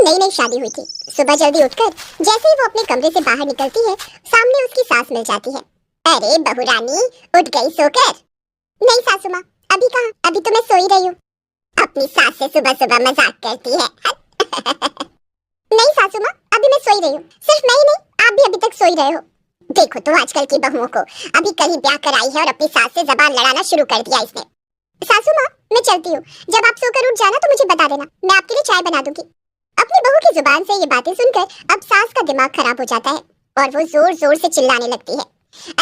नई नई शादी हुई थी। सुबह जल्दी उठकर जैसे ही वो अपने कमरे से बाहर निकलती है, सामने उसकी सास मिल जाती है। अरे बहू रानी, उठ गई सोकर? नहीं सासू माँ, अभी कहाँ, अभी तो मैं सो ही रही हूँ। अपनी सास से सुबह सुबह मजाक करती है। नहीं सासू माँ, अभी मैं सो ही रही हूँ। सिर्फ मैं ही नहीं, आप भी अभी तक सो ही रहे हो। देखो तो आजकल की बहुओं को, अभी कल ही ब्याह कराई है और अपनी सास से जबान लड़ाना शुरू कर दिया इसने। सासू माँ, मैं चलती हूँ। जब आप सोकर उठ जाना तो मुझे बता देना, मैं आपके लिए चाय बना दूंगी। अपनी बहू की जुबान से ये बातें सुनकर अब सास का दिमाग खराब हो जाता है और वो जोर जोर से चिल्लाने लगती है।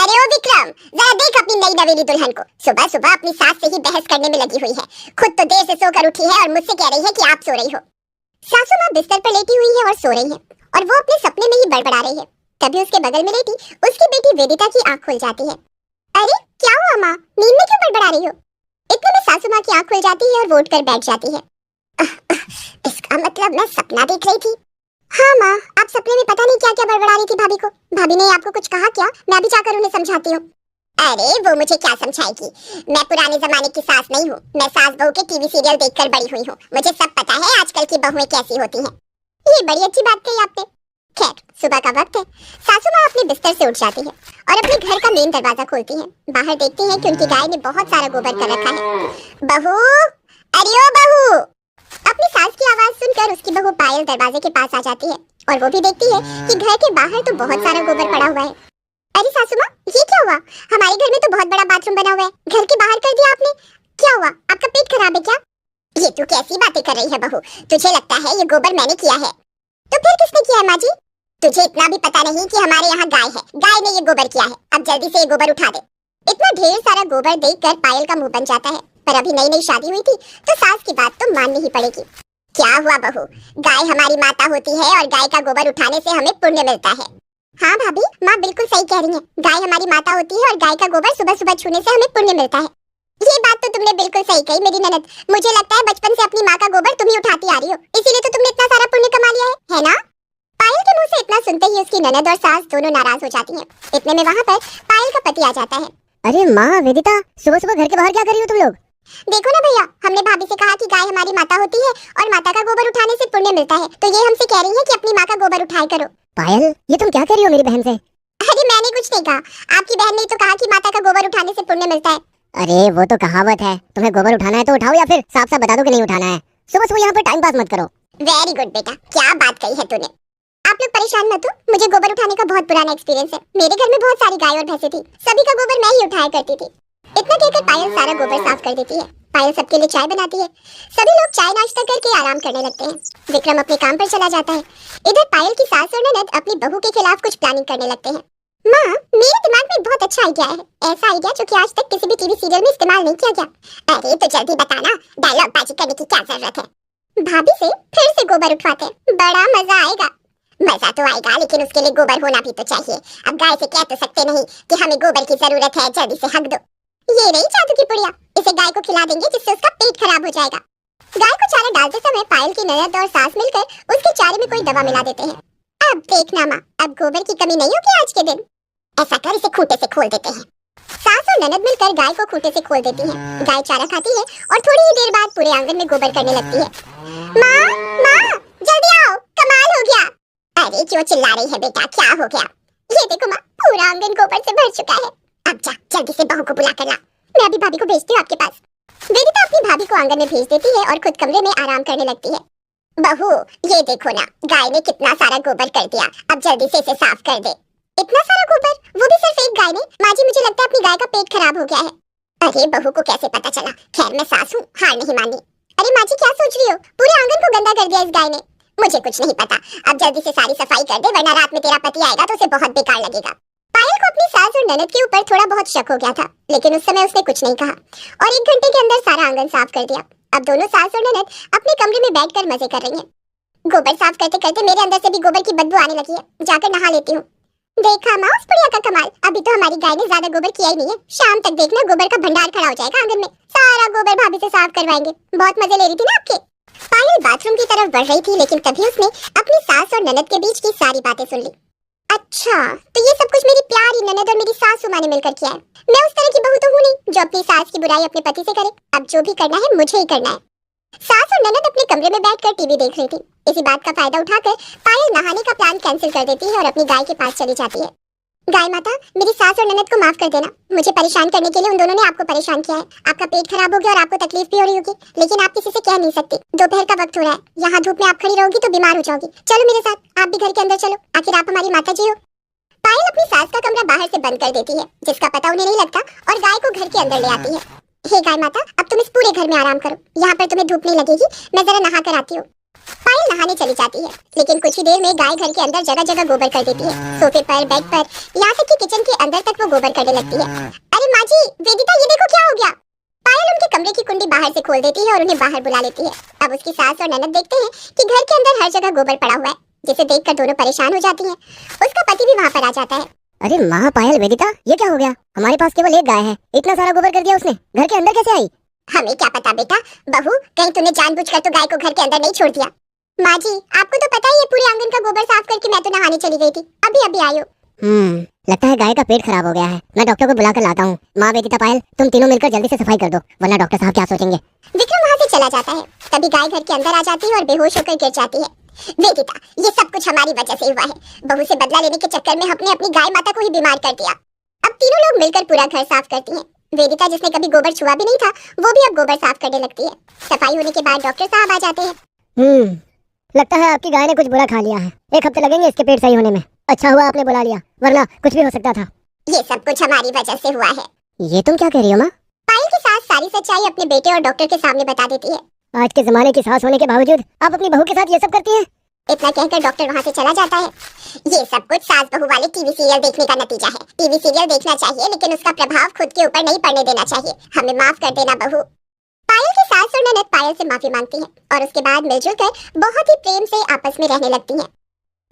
अरे ओ विक्रम, जरा देख अपनी नई नवेली दुल्हन को, सुबह सुबह अपनी सास से ही बहस करने में लगी हुई है। खुद तो देर से सोकर उठी है और मुझसे कह रही है कि आप सो रही हो। सासू माँ बिस्तर पर लेटी हुई है और सो रही है और वो अपने सपने में ही बड़बड़ा रही है। तभी उसके बगल में लेटी उसकी बेटी वेदिता की आंख खुल जाती है। अरे क्या हुआ माँ, नींद में क्यों बड़बड़ा रही हो? इतने में सासू माँ की आंख खुल जाती है और वो उठकर बैठ जाती है। इसका मतलब मैं सपना देख रही थी। हाँ माँ, आप सपने में पता नहीं क्या क्या बड़बड़ा रही थी भाभी को। भाभी ने आपको कुछ कहा क्या? मैं भी जाकर उन्हें समझाती हूँ। अरे वो मुझे क्या समझाएगी, मैं पुराने जमाने की सास नहीं हूँ। मैं सास बहू के टीवी सीरियल देखकर बड़ी हुई हूँ। मुझे सब पता है आजकल की बहुएं कैसी होती हैं। ये बड़ी अच्छी बात कही आपने। खैर, सुबह का वक्त है। सासू माँ अपने बिस्तर से उठ जाती है और अपने घर का मेन दरवाजा खोलती है। बाहर देखती है कि उनकी गाय ने बहुत सारा गोबर कर रखा है। बहू, अरे ओ बहू। अपनी सास की आवाज सुनकर उसकी बहू पायल दरवाजे के पास आ जाती है और वो भी देखती है कि घर के बाहर तो बहुत सारा गोबर पड़ा हुआ है। अरे सासू माँ, ये क्या हुआ? हमारे घर में तो बहुत बड़ा बाथरूम बना हुआ है, घर के बाहर कर दिया आपने। क्या हुआ, आपका पेट खराब है क्या? ये तू कैसी बातें कर रही है बहू? तुझे लगता है ये गोबर मैंने किया है? तो फिर किसने किया है माँ जी? तुझे इतना भी पता नहीं कि हमारे यहाँ गाय है, गाय ने ये गोबर किया है। अब जल्दी से ये गोबर उठा दे। इतना ढेर सारा गोबर देखकर पायल का मुंह बन जाता है, पर अभी नई नई शादी हुई थी तो सास की बात तो माननी ही पड़ेगी। क्या हुआ बहू? गाय हमारी माता होती है और गाय का गोबर उठाने से हमें पुण्य मिलता है। हाँ भाभी, माँ बिल्कुल सही कह रही है। गाय हमारी माता होती है और गाय का गोबर सुबह सुबह छूने से हमें पुण्य मिलता है। ये बात तो तुमने बिल्कुल सही कही मेरी ननद। मुझे लगता है बचपन से अपनी माँ का गोबर तुम ही उठाती आ रही हो, इसीलिए तो तुमने इतना सारा पुण्य कमा लिया है ना? पायल के मुंह से इतना सुनते ही उसकी ननद और सास दोनों नाराज हो जाती हैं। इतने में वहाँ पर पायल का पति आ जाता है। अरे माँ वेदिता, सुबह सुबह घर के बाहर क्या कर रही हो तुम लोग? देखो ना भैया, हमने भाभी से कहा कि गाय हमारी माता होती है और माता का गोबर उठाने से पुण्य मिलता है, तो ये हमसे कह रही है कि अपनी माँ का गोबर उठाया करो। पायल, ये तुम क्या कर रही हो मेरी बहन से? अरे मैंने कुछ नहीं कहा, आपकी बहन ने तो कहा कि माता का गोबर उठाने से पुण्य मिलता है। अरे वो तो कहावत है, तुम्हें गोबर उठाना है तो उठाओ या फिर साफ साफ बता दो कि नहीं उठाना है। सुबह सुबह यहाँ पर टाइम पास मत करो। वेरी गुड बेटा, क्या बात कही है तूने। आप लोग परेशान मत हो, मुझे गोबर उठाने का बहुत पुराना एक्सपीरियंस है। मेरे घर में बहुत सारी गाय और भैंसें थी, सभी का गोबर मैं ही उठाया करती थी। इतना कहकर पायल सारा गोबर साफ कर देती है। पायल सबके लिए चाय बनाती है। सभी लोग चाय नाश्ता करके आराम करने लगते हैं। विक्रम अपने काम पर चला जाता है। इधर पायल की सास और ननद अपनी बहू के खिलाफ कुछ प्लानिंग करने लगते हैं। माँ, मेरे दिमाग में बहुत अच्छा आइडिया है, ऐसा आइडिया जो कि आज तक किसी भी टीवी सीरियल में इस्तेमाल नहीं किया गया। अरे तो जल्दी बताना, डायलॉग बाजी करने की क्या जरूरत है। भाभी से फिर से गोबर उठवाते हैं, बड़ा मजा आएगा। मजा तो आएगा, लेकिन उसके लिए गोबर होना भी तो चाहिए। अब गाय से कह तो सकते नहीं कि हमें गोबर की जरूरत है, जल्दी से हक दो। ये नहीं जादू की पुड़िया, इसे गाय को खिला देंगे जिससे उसका पेट खराब हो जाएगा। गाय को चारा डालते समय पायल की ननद और सास मिलकर उसके चारे में कोई दवा मिला देते हैं। अब देखना माँ, अब गोबर की कमी नहीं होगी आज के दिन। ऐसा कर इसे खूंटे से खोल देते हैं। सास और ननद मिलकर गाय को खूंटे से खोल देती हैं। गाय चारा खाती है और थोड़ी ही देर बाद पूरे आंगन में गोबर करने लगती है। माँ, माँ, जल्दी आओ, कमाल हो गया। अरे क्यों चिल्ला रही है बेटा, क्या हो गया? ये देखो माँ, पूरा आंगन गोबर से भर चुका है। अब जा जल्दी से बहू को बुला कर ला, मैं अभी भाभी को भेजती हूँ आपके पास। वेदिता अपनी भाभी को आंगन में भेज देती है और खुद कमरे में आराम करने लगती है। बहू, ये देखो ना, गाय ने कितना सारा गोबर कर दिया, अब जल्दी से इसे साफ कर दे। इतना सारा गोबर, वो भी सिर्फ एक गाय ने? माँ जी, मुझे लगता है अपनी गाय का पेट खराब हो गया है। अरे बहू को कैसे पता चला? खैर मैं सास हूँ, हार नहीं मानी। अरे माँ जी क्या सोच रही हो, पूरे आंगन को गंदा कर दिया इस गाय ने। मुझे कुछ नहीं पता, अब जल्दी से सारी सफाई कर दे, वरना रात में तेरा पति आएगा तो उसे बहुत बेकार लगेगा। पायल को अपनी सास और ननद के ऊपर थोड़ा बहुत शक हो गया था, लेकिन उस समय उसने कुछ नहीं कहा और 1 घंटे के अंदर सारा आंगन साफ कर दिया। अब दोनों सास और ननद अपने कमरे में बैठकर मजे कर रही हैं। गोबर साफ करते करते मेरे अंदर से भी गोबर की बदबू आने लगी है, जाकर नहा लेती हूँ। देखा माँ उस पुड़िया का कमाल, अभी तो हमारी गाय ने ज्यादा गोबर किया ही नहीं है, शाम तक देखना गोबर का भंडार खड़ा हो जाएगा आंगन में। सारा गोबर भाभी से साफ करवाएंगे, बहुत मजे ले रही थी ना आपके। पायल बाथरूम की तरफ बढ़ रही थी, लेकिन तभी उसने अपनी सास और ननद के बीच की सारी बातें सुन ली। अच्छा, तो ये सब कुछ मेरी प्यारी ननद और मेरी सासू माँ ने मिलकर किया है। मैं उस तरह की बहू तो हूँ नहीं जो अपनी सास की बुराई अपने पति से करे। अब जो भी करना है मुझे ही करना है। सास और ननद अपने कमरे में बैठकर टीवी देख रही थी। इसी बात का फायदा उठाकर पायल नहाने का प्लान कैंसिल कर देती है और अपनी गाय के पास चली जाती है। गाय माता, मेरी सास और ननद को माफ कर देना। मुझे परेशान करने के लिए उन दोनों ने आपको परेशान किया है। आपका पेट खराब हो गया और आपको तकलीफ भी हो रही होगी, लेकिन आप किसी से कह नहीं सकती। दोपहर का वक्त हो रहा है, यहाँ धूप में आप खड़ी रहोगी तो बीमार हो जाओगी। चलो मेरे साथ, आप भी घर के अंदर चलो, आखिर आप हमारी माता जी हो। पायल अपनी सास का कमरा बाहर से बंद कर देती है, जिसका पता उन्हें नहीं लगता, और गाय को घर के अंदर ले आती है। हे गाय माता, अब तुम इस पूरे घर में आराम करो, यहाँ पर तुम्हें धूप नहीं लगेगी, मैं जरा नहा कर आती हूँ। पायल नहाने चली जाती है, लेकिन कुछ ही देर में गाय घर के अंदर जगह जगह गोबर कर देती है। सोफे पर, बेड पर, यहाँ तक कि किचन के अंदर तक वो गोबर करने लगती है। अरे माँ जी, वेदिता, ये देखो क्या हो गया। पायल उनके कमरे की कुंडी बाहर से खोल देती है और उन्हें बाहर बुला लेती है। अब उसकी सास और ननद देखते हैं कि घर के अंदर हर जगह गोबर पड़ा हुआ है, जिसे देखकर दोनों परेशान हो जाती हैं। उसका पति भी वहाँ पर आ जाता है। अरे माँ पायल, वेदिता, ये क्या हो गया? हमारे पास केवल एक गाय है, इतना सारा गोबर कर दिया उसने, घर के अंदर कैसे आई? हमें क्या पता बेटा, बहू, कहीं तूने जानबूझकर तो गाय को घर के अंदर नहीं छोड़ दिया। माँ जी, आपको तो पता ही है, पूरे आंगन का गोबर साफ करके मैं तो नहाने चली गई थी, अभी अभी आई हूँ। लगता है गाय का पेट खराब हो गया है। मैं डॉक्टर को बुलाकर लाता हूँ। माँ, वेदिता, पायल, तुम तीनों मिलकर जल्दी से सफाई कर दो, वरना डॉक्टर साहब क्या सोचेंगे। विक्रम वहाँ से चला जाता है, तभी गाय घर के अंदर आ जाती है और बेहोश होकर गिर जाती है। वेदिता, ये सब कुछ हमारी वजह से हुआ है। बहू से बदला लेने के चक्कर में हमने अपनी गाय माता को ही बीमार कर दिया। अब तीनों लोग मिलकर पूरा घर साफ करती हैं। वेदिता, जिसने कभी गोबर छुआ भी नहीं था, वो भी अब गोबर साफ करने लगती है। सफाई होने के बाद डॉक्टर साहब आ जाते हैं। लगता है आपकी गाय ने कुछ बुरा खा लिया है। 1 हफ्ते लगेंगे इसके पेट सही होने में। अच्छा हुआ आपने बुला लिया, वरना कुछ भी हो सकता था। ये सब कुछ हमारी वजह से हुआ है। ये तुम क्या कह रही हो माँ? पायल की सास सारी सच्चाई अपने बेटे और डॉक्टर के सामने बता देती है। आज के जमाने की सास होने के बावजूद आप अपनी बहू के साथ ये सब करती हैं? इतना कहकर डॉक्टर वहाँ से चला जाता है। ये सब कुछ सास बहू वाले टीवी सीरियल देखने का नतीजा है। टीवी सीरियल देखना चाहिए, लेकिन उसका प्रभाव खुद के ऊपर नहीं पड़ने देना चाहिए। हमें माफ कर देना बहू। पायल की सास और ननद पायल से माफी मांगती हैं और उसके बाद मिलजुल कर बहुत ही प्रेम से आपस में रहने लगती हैं।